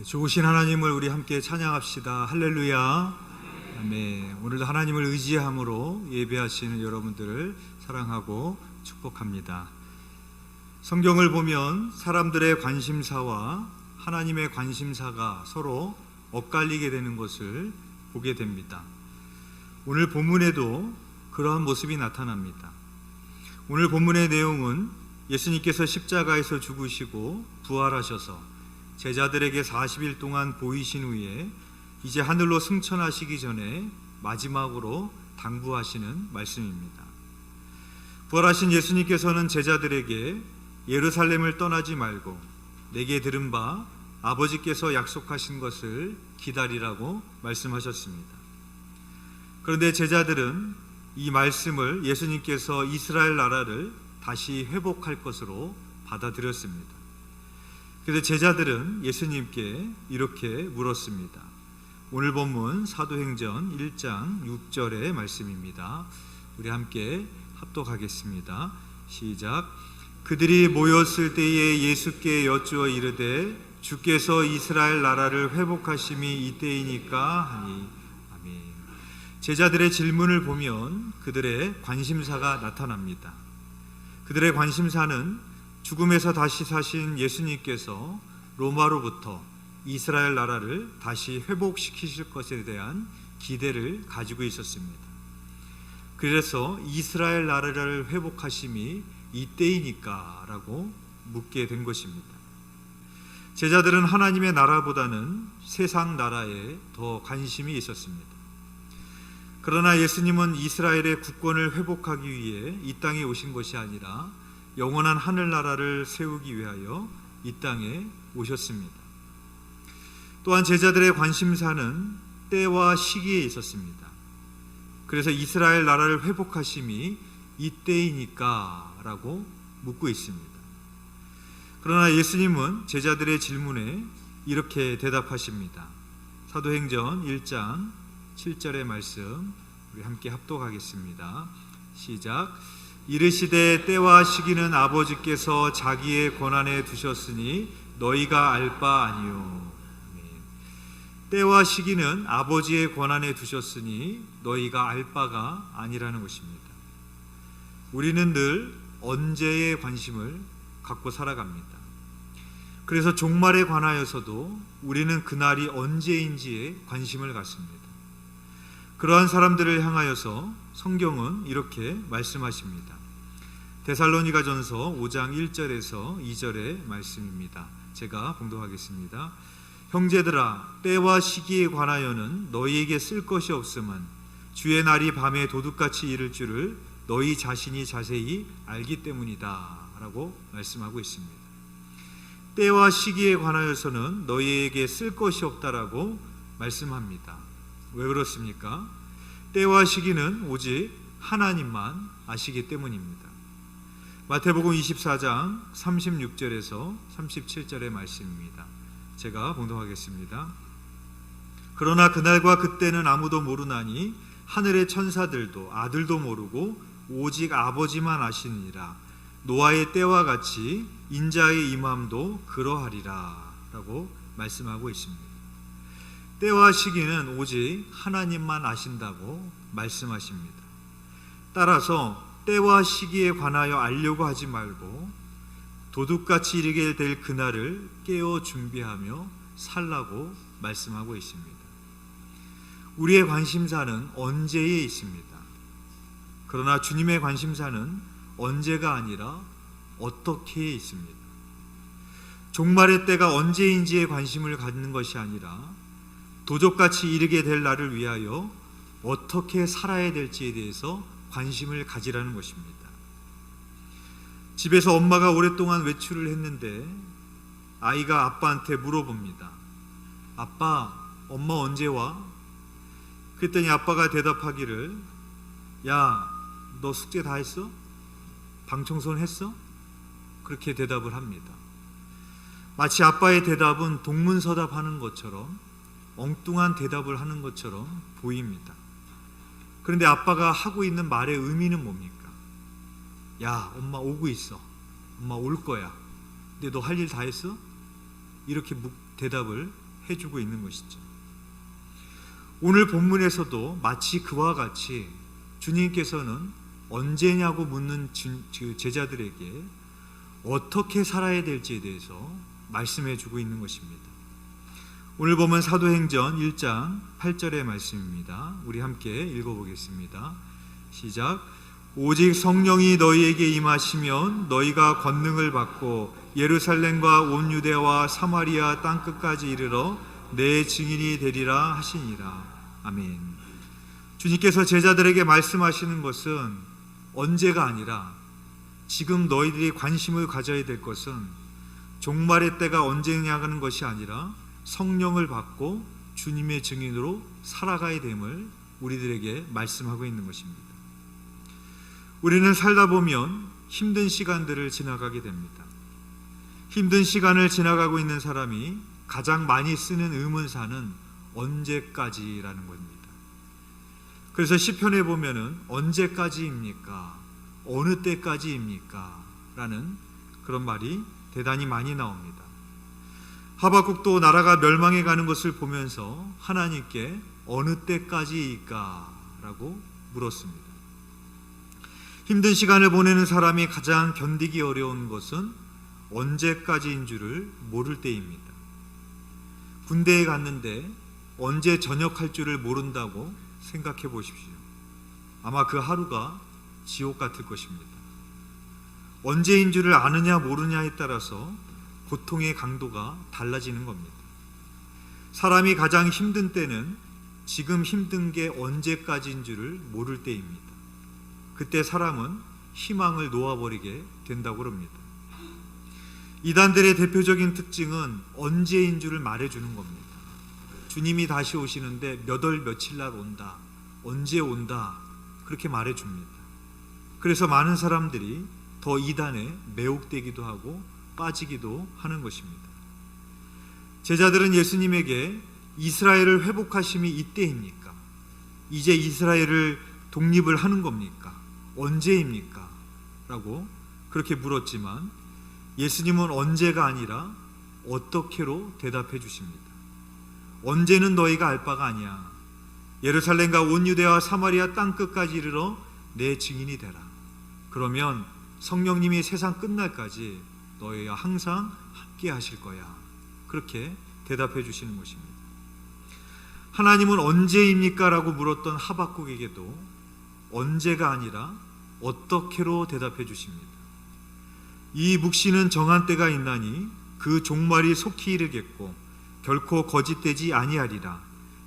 좋으신 하나님을 우리 함께 찬양합시다. 할렐루야. 아멘. 오늘도 하나님을 의지함으로 예배하시는 여러분들을 사랑하고 축복합니다. 성경을 보면 사람들의 관심사와 하나님의 관심사가 서로 엇갈리게 되는 것을 보게 됩니다. 오늘 본문에도 그러한 모습이 나타납니다. 오늘 본문의 내용은 예수님께서 십자가에서 죽으시고 부활하셔서 제자들에게 40일 동안 보이신 후에 이제 하늘로 승천하시기 전에 마지막으로 당부하시는 말씀입니다. 부활하신 예수님께서는 제자들에게 예루살렘을 떠나지 말고 내게 들은 바 아버지께서 약속하신 것을 기다리라고 말씀하셨습니다. 그런데 제자들은 이 말씀을 예수님께서 이스라엘 나라를 다시 회복할 것으로 받아들였습니다. 그래서 제자들은 예수님께 이렇게 물었습니다. 오늘 본문 사도행전 1장 6절의 말씀입니다. 우리 함께 합독하겠습니다. 시작. 그들이 모였을 때에 예수께 여쭈어 이르되 주께서 이스라엘 나라를 회복하심이 이때이니까 하니. 아멘. 제자들의 질문을 보면 그들의 관심사가 나타납니다. 그들의 관심사는 죽음에서 다시 사신 예수님께서 로마로부터 이스라엘 나라를 다시 회복시키실 것에 대한 기대를 가지고 있었습니다. 그래서 이스라엘 나라를 회복하심이 이때이니까 라고 묻게 된 것입니다. 제자들은 하나님의 나라보다는 세상 나라에 더 관심이 있었습니다. 그러나 예수님은 이스라엘의 국권을 회복하기 위해 이 땅에 오신 것이 아니라 영원한 하늘나라를 세우기 위하여 이 땅에 오셨습니다. 또한 제자들의 관심사는 때와 시기에 있었습니다. 그래서 이스라엘 나라를 회복하심이 이때이니까 라고 묻고 있습니다. 그러나 예수님은 제자들의 질문에 이렇게 대답하십니다. 사도행전 1장 7절의 말씀 우리 함께 합독하겠습니다. 시작. 이르시되 때와 시기는 아버지께서 자기의 권한에 두셨으니 너희가 알 바 아니요. 때와 시기는 아버지의 권한에 두셨으니 너희가 알 바가 아니라는 것입니다. 우리는 늘 언제에 관심을 갖고 살아갑니다. 그래서 종말에 관하여서도 우리는 그날이 언제인지에 관심을 갖습니다. 그러한 사람들을 향하여서 성경은 이렇게 말씀하십니다. 데살로니가전서 5장 1절에서 2절의 말씀입니다. 제가 봉독하겠습니다. 형제들아, 때와 시기에 관하여는 너희에게 쓸 것이 없음은 주의 날이 밤에 도둑같이 이를 줄을 너희 자신이 자세히 알기 때문이다 라고 말씀하고 있습니다. 때와 시기에 관하여서는 너희에게 쓸 것이 없다라고 말씀합니다. 왜 그렇습니까? 때와 시기는 오직 하나님만 아시기 때문입니다. 마태복음 24장 36절에서 37절의 말씀입니다. 제가 봉독하겠습니다. 그러나 그날과 그때는 아무도 모르나니 하늘의 천사들도 아들도 모르고 오직 아버지만 아시느니라. 노아의 때와 같이 인자의 임함도 그러하리라 라고 말씀하고 있습니다. 때와 시기는 오직 하나님만 아신다고 말씀하십니다. 따라서 때와 시기에 관하여 알려고 하지 말고 도둑같이 이르게 될 그날을 깨어 준비하며 살라고 말씀하고 있습니다. 우리의 관심사는 언제에 있습니다. 그러나 주님의 관심사는 언제가 아니라 어떻게에 있습니다. 종말의 때가 언제인지에 관심을 갖는 것이 아니라 도적같이 이르게 될 날을 위하여 어떻게 살아야 될지에 대해서 관심을 가지라는 것입니다. 집에서 엄마가 오랫동안 외출을 했는데 아이가 아빠한테 물어봅니다. 아빠, 엄마 언제 와? 그랬더니 아빠가 대답하기를 야, 너 숙제 다 했어? 방 청소는 했어? 그렇게 대답을 합니다. 마치 아빠의 대답은 동문서답하는 것처럼 엉뚱한 대답을 하는 것처럼 보입니다. 그런데 아빠가 하고 있는 말의 의미는 뭡니까? 야, 엄마 오고 있어. 엄마 올 거야. 근데 너 할 일 다 했어? 이렇게 대답을 해주고 있는 것이죠. 오늘 본문에서도 마치 그와 같이 주님께서는 언제냐고 묻는 제자들에게 어떻게 살아야 될지에 대해서 말씀해 주고 있는 것입니다. 오늘 보면 사도행전 1장 8절의 말씀입니다. 우리 함께 읽어보겠습니다. 시작. 오직 성령이 너희에게 임하시면 너희가 권능을 받고 예루살렘과 온 유대와 사마리아 땅끝까지 이르러 내 증인이 되리라 하시니라. 아멘. 주님께서 제자들에게 말씀하시는 것은 언제가 아니라 지금 너희들이 관심을 가져야 될 것은 종말의 때가 언제냐는 것이 아니라 성령을 받고 주님의 증인으로 살아가야 됨을 우리들에게 말씀하고 있는 것입니다. 우리는 살다 보면 힘든 시간들을 지나가게 됩니다. 힘든 시간을 지나가고 있는 사람이 가장 많이 쓰는 의문사는 언제까지라는 겁니다. 그래서 시편에 보면은 언제까지입니까? 어느 때까지입니까? 라는 그런 말이 대단히 많이 나옵니다. 하박국도 나라가 멸망해 가는 것을 보면서 하나님께 어느 때까지일까? 라고 물었습니다. 힘든 시간을 보내는 사람이 가장 견디기 어려운 것은 언제까지인 줄을 모를 때입니다. 군대에 갔는데 언제 전역할 줄을 모른다고 생각해 보십시오. 아마 그 하루가 지옥 같을 것입니다. 언제인 줄을 아느냐 모르냐에 따라서 고통의 강도가 달라지는 겁니다. 사람이 가장 힘든 때는 지금 힘든 게 언제까지인 줄을 모를 때입니다. 그때 사람은 희망을 놓아버리게 된다고 합니다. 이단들의 대표적인 특징은 언제인 줄을 말해주는 겁니다. 주님이 다시 오시는데 몇 월 며칠 날 온다, 언제 온다, 그렇게 말해줍니다. 그래서 많은 사람들이 더 이단에 매혹되기도 하고 빠지기도 하는 것입니다. 제자들은 예수님에게 이스라엘을 회복하심이 이때입니까? 이제 이스라엘을 독립을 하는 겁니까? 언제입니까? 라고 그렇게 물었지만 예수님은 언제가 아니라 어떻게로 대답해 주십니다. 언제는 너희가 알 바가 아니야. 예루살렘과 온 유대와 사마리아 땅끝까지 이르러 내 증인이 되라. 그러면 성령님이 세상 끝날까지 너희와 항상 함께 하실 거야. 그렇게 대답해 주시는 것입니다. 하나님은 언제입니까? 라고 물었던 하박국에게도 언제가 아니라 어떻게로 대답해 주십니다. 이 묵시는 정한 때가 있나니 그 종말이 속히 이르겠고 결코 거짓되지 아니하리라.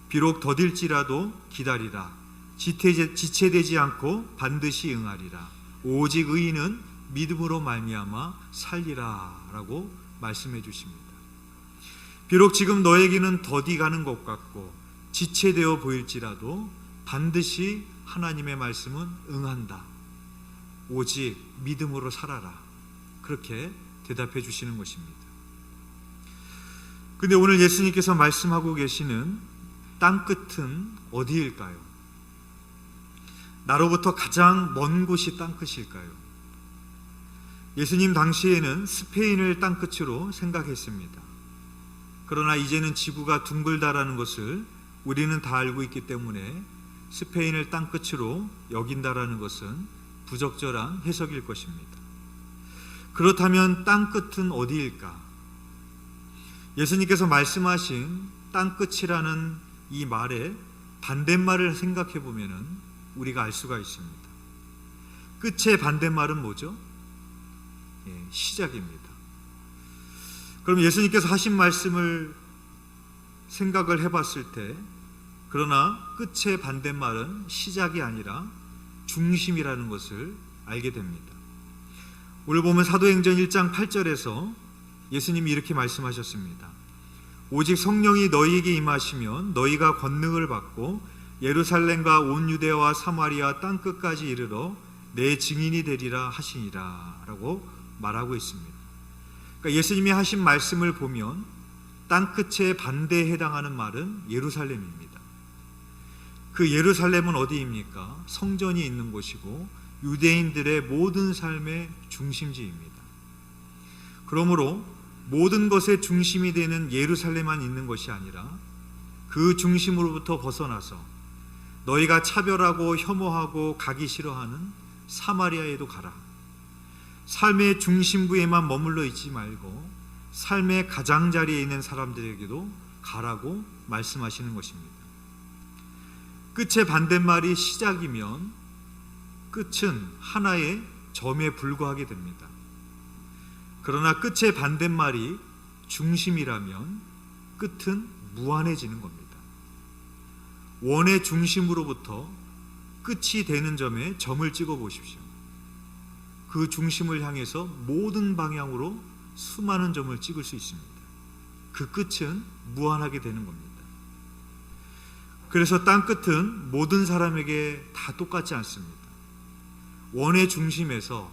비록 더딜지라도 기다리라. 지체되지 않고 반드시 응하리라. 오직 의인은 믿음으로 말미암아 살리라 라고 말씀해 주십니다. 비록 지금 너에게는 더디가는 것 같고 지체되어 보일지라도 반드시 하나님의 말씀은 응한다. 오직 믿음으로 살아라. 그렇게 대답해 주시는 것입니다. 근데 오늘 예수님께서 말씀하고 계시는 땅끝은 어디일까요? 나로부터 가장 먼 곳이 땅끝일까요? 예수님 당시에는 스페인을 땅끝으로 생각했습니다. 그러나 이제는 지구가 둥글다라는 것을 우리는 다 알고 있기 때문에 스페인을 땅끝으로 여긴다라는 것은 부적절한 해석일 것입니다. 그렇다면 땅끝은 어디일까? 예수님께서 말씀하신 땅끝이라는 이 말의 반대말을 생각해 보면 우리가 알 수가 있습니다. 끝의 반대말은 뭐죠? 시작입니다. 그럼 예수님께서 하신 말씀을 생각을 해봤을 때, 그러나 끝의 반대말은 시작이 아니라 중심이라는 것을 알게 됩니다. 오늘 보면 사도행전 1장 8절에서 예수님이 이렇게 말씀하셨습니다. 오직 성령이 너희에게 임하시면 너희가 권능을 받고 예루살렘과 온 유대와 사마리아 땅끝까지 이르러 내 증인이 되리라 하시니라 라고 말하고 있습니다. 그러니까 예수님이 하신 말씀을 보면 땅끝의 반대에 해당하는 말은 예루살렘입니다. 그 예루살렘은 어디입니까? 성전이 있는 곳이고 유대인들의 모든 삶의 중심지입니다. 그러므로 모든 것의 중심이 되는 예루살렘만 있는 것이 아니라 그 중심으로부터 벗어나서 너희가 차별하고 혐오하고 가기 싫어하는 사마리아에도 가라. 삶의 중심부에만 머물러 있지 말고 삶의 가장자리에 있는 사람들에게도 가라고 말씀하시는 것입니다. 끝의 반대말이 시작이면 끝은 하나의 점에 불과하게 됩니다. 그러나 끝의 반대말이 중심이라면 끝은 무한해지는 겁니다. 원의 중심으로부터 끝이 되는 점에 점을 찍어 보십시오. 그 중심을 향해서 모든 방향으로 수많은 점을 찍을 수 있습니다. 그 끝은 무한하게 되는 겁니다. 그래서 땅 끝은 모든 사람에게 다 똑같지 않습니다. 원의 중심에서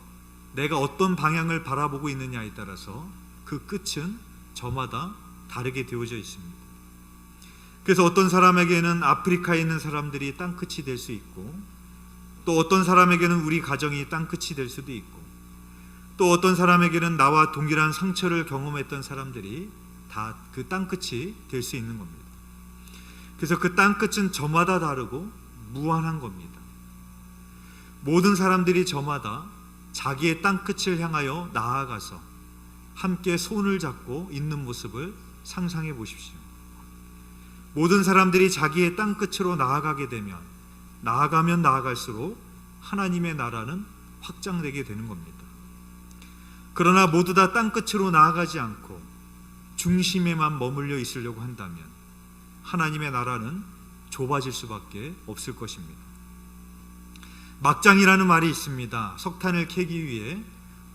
내가 어떤 방향을 바라보고 있느냐에 따라서 그 끝은 저마다 다르게 되어져 있습니다. 그래서 어떤 사람에게는 아프리카에 있는 사람들이 땅끝이 될 수 있고, 또 어떤 사람에게는 우리 가정이 땅끝이 될 수도 있고, 또 어떤 사람에게는 나와 동일한 상처를 경험했던 사람들이 다 그 땅끝이 될 수 있는 겁니다. 그래서 그 땅끝은 저마다 다르고 무한한 겁니다. 모든 사람들이 저마다 자기의 땅끝을 향하여 나아가서 함께 손을 잡고 있는 모습을 상상해 보십시오. 모든 사람들이 자기의 땅끝으로 나아가게 되면 나아가면 나아갈수록 하나님의 나라는 확장되게 되는 겁니다. 그러나 모두 다 땅끝으로 나아가지 않고 중심에만 머물러 있으려고 한다면 하나님의 나라는 좁아질 수밖에 없을 것입니다. 막장이라는 말이 있습니다. 석탄을 캐기 위해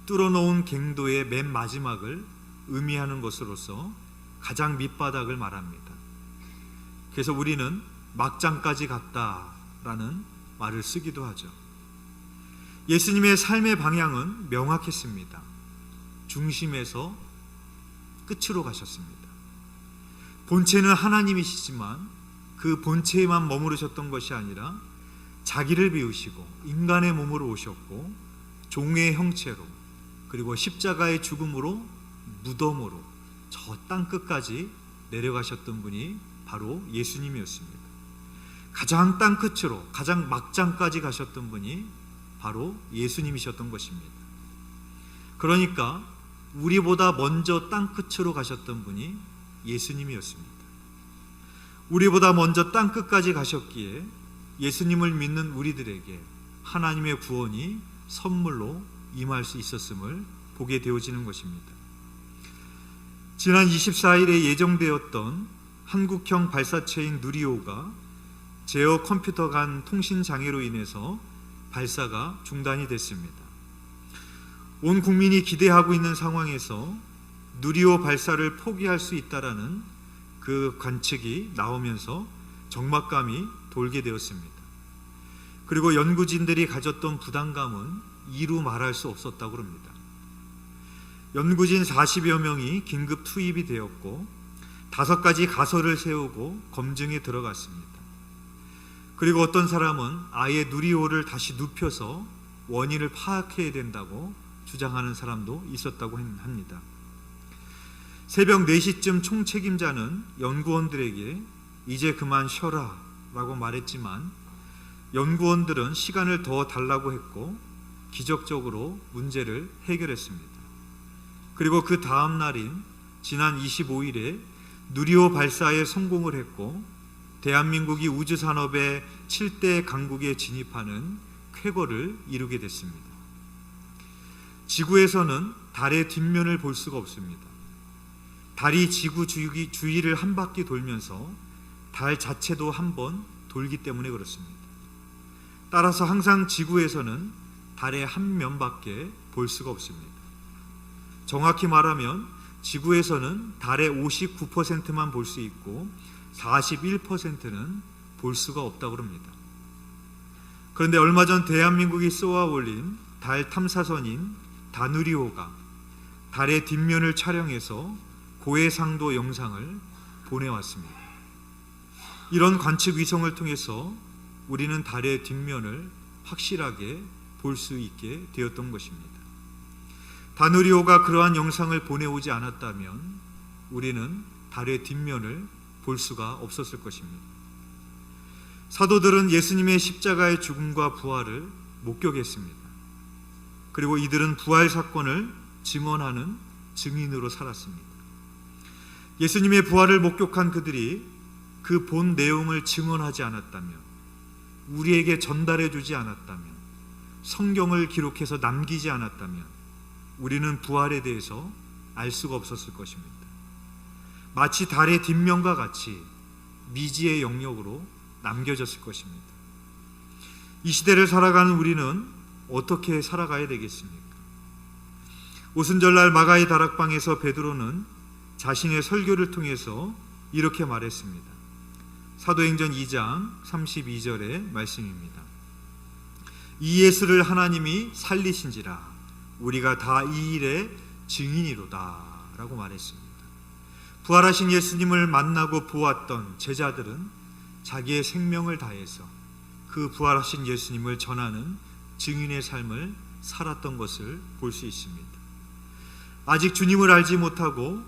뚫어놓은 갱도의 맨 마지막을 의미하는 것으로서 가장 밑바닥을 말합니다. 그래서 우리는 막장까지 갔다라는 말을 쓰기도 하죠. 예수님의 삶의 방향은 명확했습니다. 중심에서 끝으로 가셨습니다. 본체는 하나님이시지만 그 본체에만 머무르셨던 것이 아니라 자기를 비우시고 인간의 몸으로 오셨고 종의 형체로, 그리고 십자가의 죽음으로 무덤으로 저 땅끝까지 내려가셨던 분이 바로 예수님이었습니다. 가장 땅끝으로, 가장 막장까지 가셨던 분이 바로 예수님이셨던 것입니다. 그러니까 우리보다 먼저 땅끝으로 가셨던 분이 예수님이었습니다. 우리보다 먼저 땅끝까지 가셨기에 예수님을 믿는 우리들에게 하나님의 구원이 선물로 임할 수 있었음을 보게 되어지는 것입니다. 지난 24일에 예정되었던 한국형 발사체인 누리호가 제어 컴퓨터 간 통신 장애로 인해서 발사가 중단이 됐습니다. 온 국민이 기대하고 있는 상황에서 누리호 발사를 포기할 수 있다라는 그 관측이 나오면서 적막감이 돌게 되었습니다. 그리고 연구진들이 가졌던 부담감은 이루 말할 수 없었다고 합니다. 연구진 40여 명이 긴급 투입이 되었고 5가지 가설을 세우고 검증에 들어갔습니다. 그리고 어떤 사람은 아예 누리호를 다시 눕혀서 원인을 파악해야 된다고 주장하는 사람도 있었다고 합니다. 새벽 4시쯤 총책임자는 연구원들에게 이제 그만 쉬어라 라고 말했지만 연구원들은 시간을 더 달라고 했고 기적적으로 문제를 해결했습니다. 그리고 그 다음 날인 지난 25일에 누리호 발사에 성공을 했고 대한민국이 우주산업의 7대 강국에 진입하는 쾌거를 이루게 됐습니다. 지구에서는 달의 뒷면을 볼 수가 없습니다. 달이 지구 주위를 한 바퀴 돌면서 달 자체도 한 번 돌기 때문에 그렇습니다. 따라서 항상 지구에서는 달의 한 면밖에 볼 수가 없습니다. 정확히 말하면 지구에서는 달의 59%만 볼 수 있고 41%는 볼 수가 없다고 합니다. 그런데 얼마 전 대한민국이 쏘아 올린 달 탐사선인 다누리호가 달의 뒷면을 촬영해서 고해상도 영상을 보내왔습니다. 이런 관측 위성을 통해서 우리는 달의 뒷면을 확실하게 볼 수 있게 되었던 것입니다. 다누리오가 그러한 영상을 보내오지 않았다면 우리는 달의 뒷면을 볼 수가 없었을 것입니다. 사도들은 예수님의 십자가의 죽음과 부활을 목격했습니다. 그리고 이들은 부활 사건을 증언하는 증인으로 살았습니다. 예수님의 부활을 목격한 그들이 그 본 내용을 증언하지 않았다면, 우리에게 전달해 주지 않았다면, 성경을 기록해서 남기지 않았다면 우리는 부활에 대해서 알 수가 없었을 것입니다. 마치 달의 뒷면과 같이 미지의 영역으로 남겨졌을 것입니다. 이 시대를 살아가는 우리는 어떻게 살아가야 되겠습니까? 오순절날 마가의 다락방에서 베드로는 자신의 설교를 통해서 이렇게 말했습니다. 사도행전 2장 32절의 말씀입니다. 이 예수를 하나님이 살리신지라 우리가 다 이 일의 증인이로다 라고 말했습니다. 부활하신 예수님을 만나고 보았던 제자들은 자기의 생명을 다해서 그 부활하신 예수님을 전하는 증인의 삶을 살았던 것을 볼 수 있습니다. 아직 주님을 알지 못하고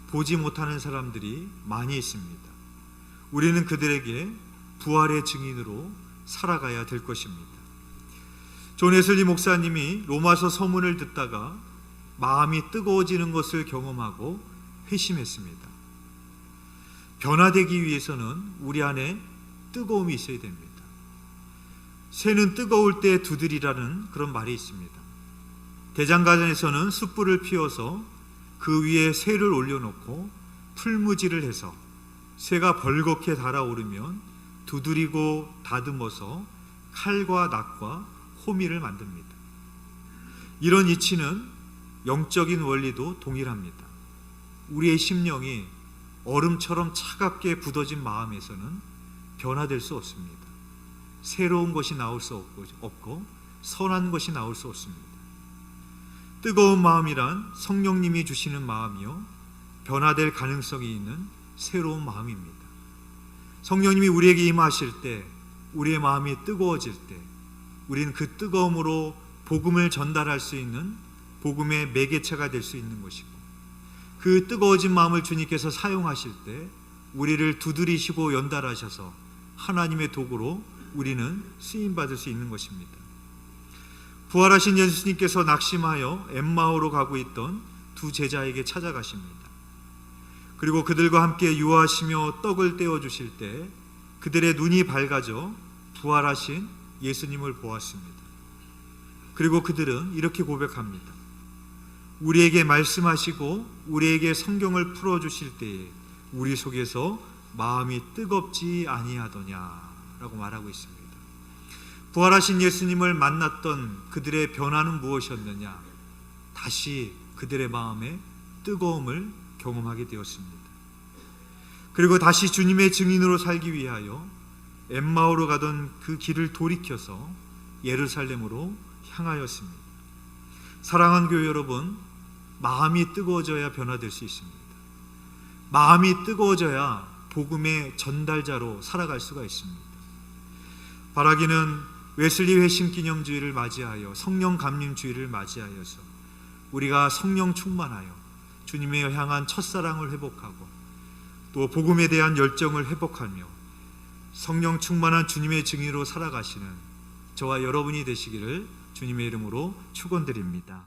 보지 못하는 사람들이 많이 있습니다. 우리는 그들에게 부활의 증인으로 살아가야 될 것입니다. 존 웨슬리 목사님이 로마서 서문을 듣다가 마음이 뜨거워지는 것을 경험하고 회심했습니다. 변화되기 위해서는 우리 안에 뜨거움이 있어야 됩니다. 새는 뜨거울 때 두드리라는 그런 말이 있습니다. 대장간에서는 숯불을 피워서 그 위에 새를 올려놓고 풀무지를 해서 새가 벌겋게 달아오르면 두드리고 다듬어서 칼과 낫과 호미를 만듭니다. 이런 이치는 영적인 원리도 동일합니다. 우리의 심령이 얼음처럼 차갑게 굳어진 마음에서는 변화될 수 없습니다. 새로운 것이 나올 수 없고 선한 것이 나올 수 없습니다. 뜨거운 마음이란 성령님이 주시는 마음이요, 변화될 가능성이 있는 새로운 마음입니다. 성령님이 우리에게 임하실 때, 우리의 마음이 뜨거워질 때 우리는 그 뜨거움으로 복음을 전달할 수 있는 복음의 매개체가 될 수 있는 것이고, 그 뜨거워진 마음을 주님께서 사용하실 때 우리를 두드리시고 연달하셔서 하나님의 도구로 우리는 쓰임받을 수 있는 것입니다. 부활하신 예수님께서 낙심하여 엠마오로 가고 있던 두 제자에게 찾아가십니다. 그리고 그들과 함께 유하시며 떡을 떼어주실 때 그들의 눈이 밝아져 부활하신 예수님을 보았습니다. 그리고 그들은 이렇게 고백합니다. 우리에게 말씀하시고 우리에게 성경을 풀어주실 때에 우리 속에서 마음이 뜨겁지 아니하더냐라고 말하고 있습니다. 부활하신 예수님을 만났던 그들의 변화는 무엇이었느냐? 다시 그들의 마음에 뜨거움을 경험하게 되었습니다. 그리고 다시 주님의 증인으로 살기 위하여 엠마오로 가던 그 길을 돌이켜서 예루살렘으로 향하였습니다. 사랑하는 교회 여러분, 마음이 뜨거워져야 변화될 수 있습니다. 마음이 뜨거워져야 복음의 전달자로 살아갈 수가 있습니다. 바라기는 웨슬리 회심 기념주의를 맞이하여 성령 감림 주의를 맞이하여서 우리가 성령 충만하여 주님의 향한 첫사랑을 회복하고 또 복음에 대한 열정을 회복하며 성령 충만한 주님의 증인으로 살아가시는 저와 여러분이 되시기를 주님의 이름으로 축원드립니다.